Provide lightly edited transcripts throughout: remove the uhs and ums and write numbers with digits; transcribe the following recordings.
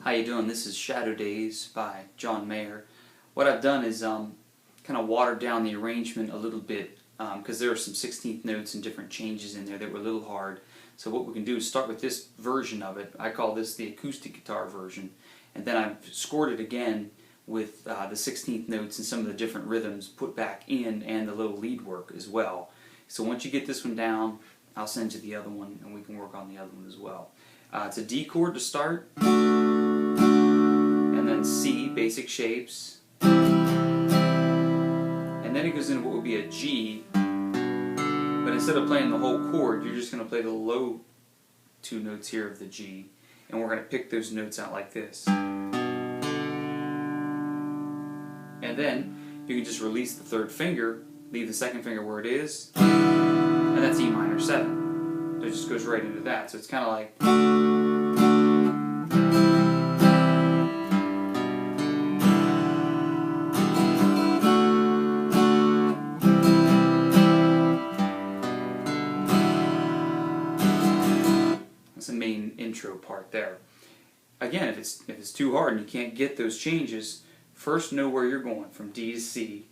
How you doing? This is Shadow Days by John Mayer. What I've done is kind of watered down the arrangement a little bit because there are some 16th notes and different changes in there that were a little hard. So what we can do is start with this version of it. I call this the acoustic guitar version. And then I've scored it again with the 16th notes and some of the different rhythms put back in and the little lead work as well. So once you get this one down, I'll send you the other one and we can work on the other one as well. It's a D chord to start, and then C, basic shapes, and then it goes into what would be a G, but instead of playing the whole chord, you're just going to play the low two notes here of the G, and we're going to pick those notes out like this. And then you can just release the third finger, leave the second finger where it is, and that's E minor 7. So it just goes right into that. So it's kind of like... That's the main intro part there. Again, if it's too hard and you can't get those changes, first know where you're going from D to C,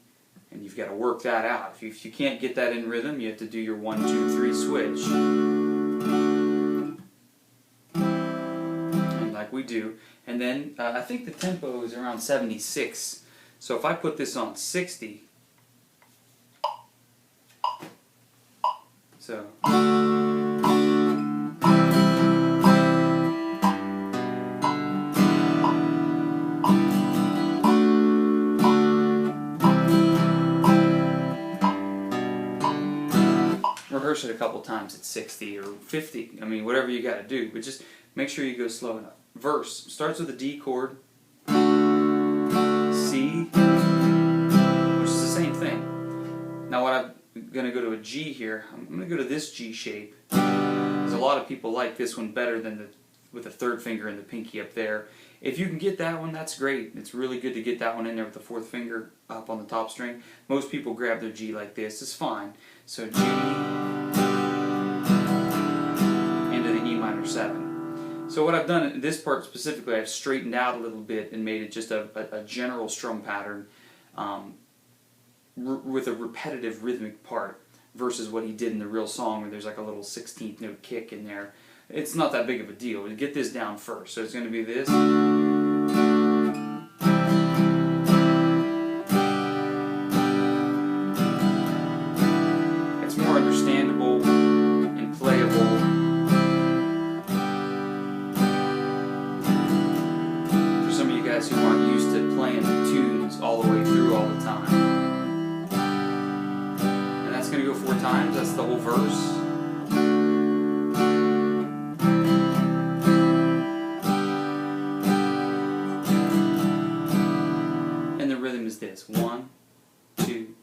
and you've got to work that out. If you can't get that in rhythm, you have to do your 1, 2, 3 switch. And like we do. And then I think the tempo is around 76. So if I put this on 60, so... rehearse it a couple times at 60 or 50, I mean whatever you got to do, but just make sure you go slow enough. Verse starts with a D chord, C, which is the same thing. Now what I'm going to go to a G here, I'm going to go to this G shape, because a lot of people like this one better than with the third finger and the pinky up there. If you can get that one, that's great. It's really good to get that one in there with the fourth finger up on the top string. Most people grab their G like this. It's fine. So G into the E minor 7. So what I've done in this part specifically, I've straightened out a little bit and made it just a general strum pattern with a repetitive rhythmic part versus what he did in the real song where there's like a little 16th note kick in there. It's not that big of a deal. We get this down first. So it's going to be this. It's more understandable and playable. For some of you guys who aren't used to playing tunes all the way through all the time. And that's going to go 4 times. That's the whole verse. Is this 1, 2,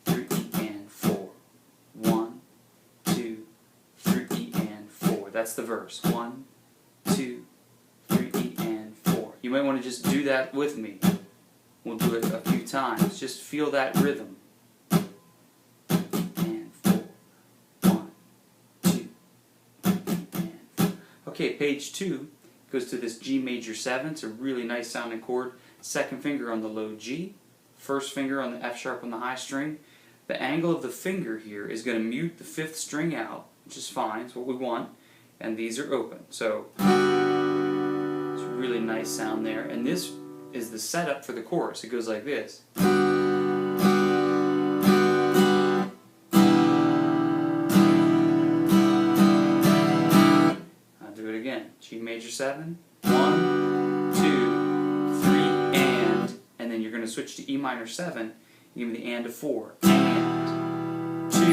3, and 4. 1, 2, 3, and 4. That's the verse. 1, 2, 3, and 4. You might want to just do that with me. We'll do it a few times. Just feel that rhythm. And 4. 1, 2, 3, and 4. Okay, page 2 goes to this G major 7. It's a really nice sounding chord. Second finger on the low G, first finger on the F sharp on the high string. The angle of the finger here is going to mute the 5th string out, which is fine, it's what we want, and these are open. So it's a really nice sound there, and this is the setup for the chorus. It goes like this. I'll do it again. G major 7, 1, 2, and then you're going to switch to E minor 7, give me the and of 4, and 2, 3,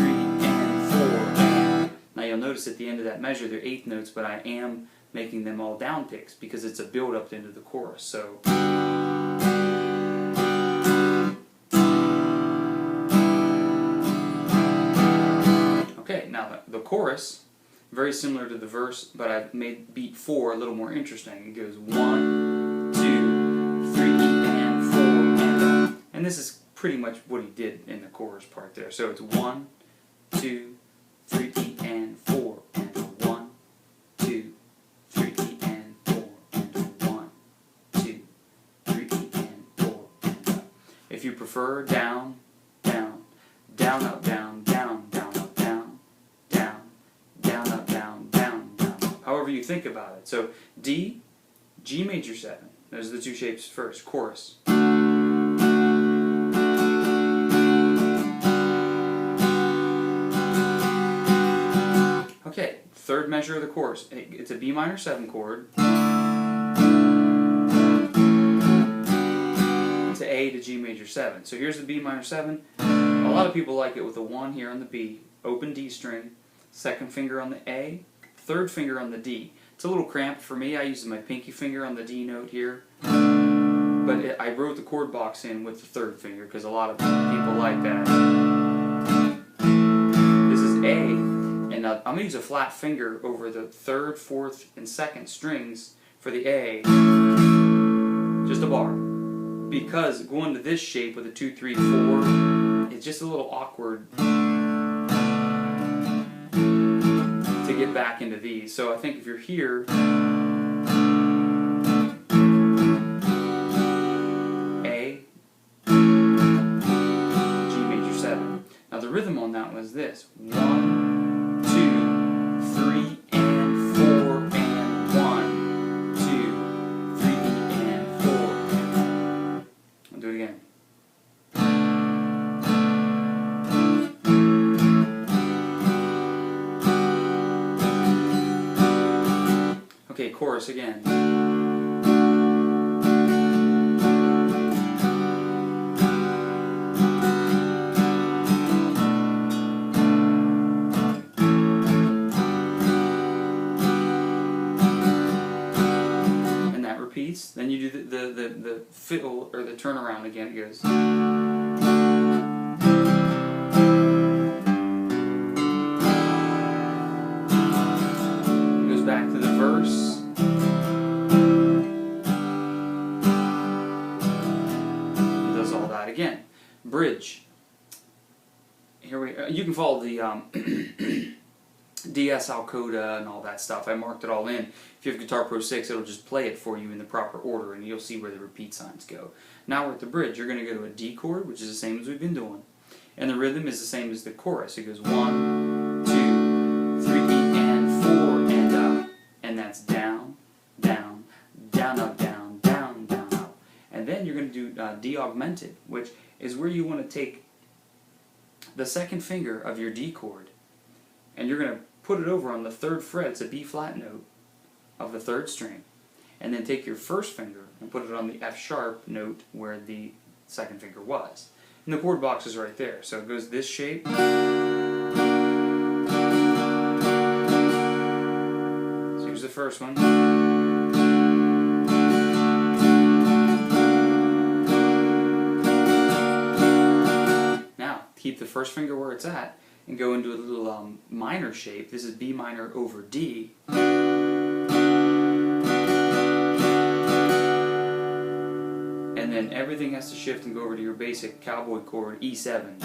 and 4, and. Now you'll notice at the end of that measure they're 8th notes, but I am making them all down picks because it's a build up into the chorus. So okay, now the chorus, very similar to the verse, but I've made beat 4 a little more interesting. It goes 1, 2, 3, and 4, and this is pretty much what he did in the chorus part there. So it's 1, 2, 3, and 4, and 1, 2, 3, and 4, and If you prefer, down, down, down, up, down, down, down, up, down, down, down, up, down, down, down, up. However you think about it. So D, G major 7. Those are the two shapes first. Chorus. Okay, third measure of the chorus. It's a B minor 7 chord. To A to G major 7. So here's the B minor 7. A lot of people like it with a 1 here on the B, open D string, second finger on the A, third finger on the D. It's a little cramped for me. I use my pinky finger on the D note here. But I wrote the chord box in with the third finger because a lot of people like that. This is A, and I'm going to use a flat finger over the third, fourth, and second strings for the A. Just a bar. Because going to this shape with a 2, 3, 4, it's just a little awkward to get back into these. So I think if you're here, A, G major 7. Now the rhythm on that was this: 1, 2, 3, and 4, and 1, 2, 3, and 4. I'll do it again. Okay, chorus again. And that repeats. Then you do the fiddle or the turnaround again. It goes. Back to the verse. And does all that again. Bridge. Here we. You can follow the DS Al coda and all that stuff. I marked it all in. If you have Guitar Pro 6, it'll just play it for you in the proper order, and you'll see where the repeat signs go. Now we're at the bridge. You're going to go to a D chord, which is the same as we've been doing, and the rhythm is the same as the chorus. It goes 1, 2, 3, and 4, and up. And that's down, down, down, up, down, down, down, up. And then you're going to do D augmented, which is where you want to take the second finger of your D chord, and you're going to put it over on the third fret. It's a B flat note of the third string. And then take your first finger and put it on the F sharp note where the second finger was. And the chord box is right there. So it goes this shape. Here's the first one. Now, keep the first finger where it's at and go into a little minor shape. This is B minor over D. And then everything has to shift and go over to your basic cowboy chord, E7.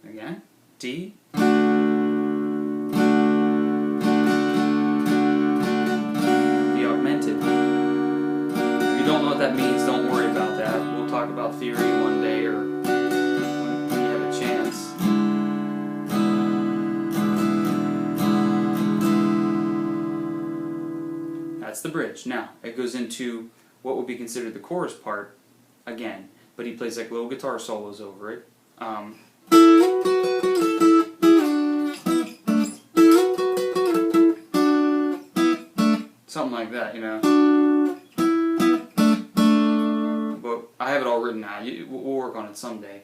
Again, D. What that means, don't worry about that. We'll talk about theory one day or when you have a chance. That's the bridge. Now, it goes into what would be considered the chorus part again, but he plays like little guitar solos over it. Something like that, you know. I have it all written out. We'll work on it someday.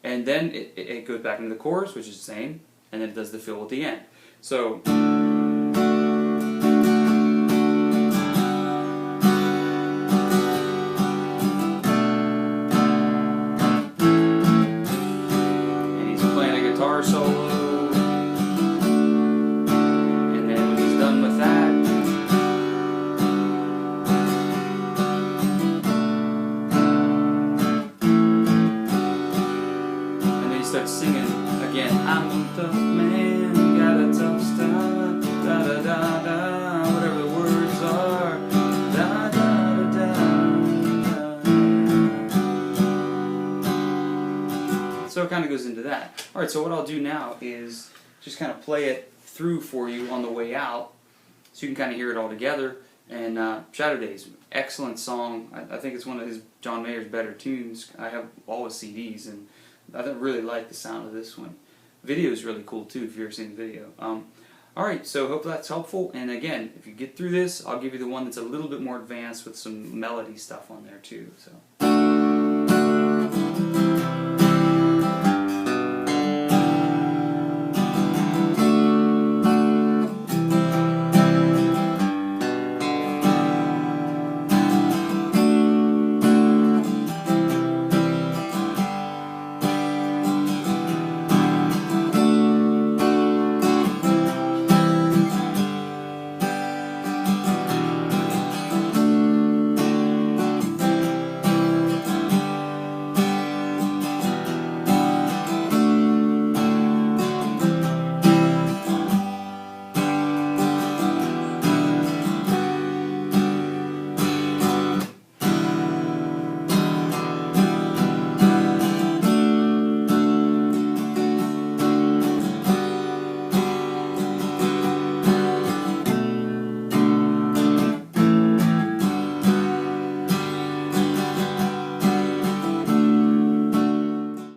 And then it goes back into the chorus, which is the same, and then it does the fill at the end. So, and he's playing a guitar solo, and then when he's done with that, starts singing again. I'm a tough man, got a tough style. goes into that. Alright, so what I'll do now is just kind of play it through for you on the way out, so you can kind of hear it all together. And Shadow Days, excellent song. I think it's one of John Mayer's better tunes. I have all his CDs, and I really like the sound of this one. Video is really cool too, if you've ever seen the video. Alright, so hope that's helpful, and again, if you get through this, I'll give you the one that's a little bit more advanced with some melody stuff on there too. So.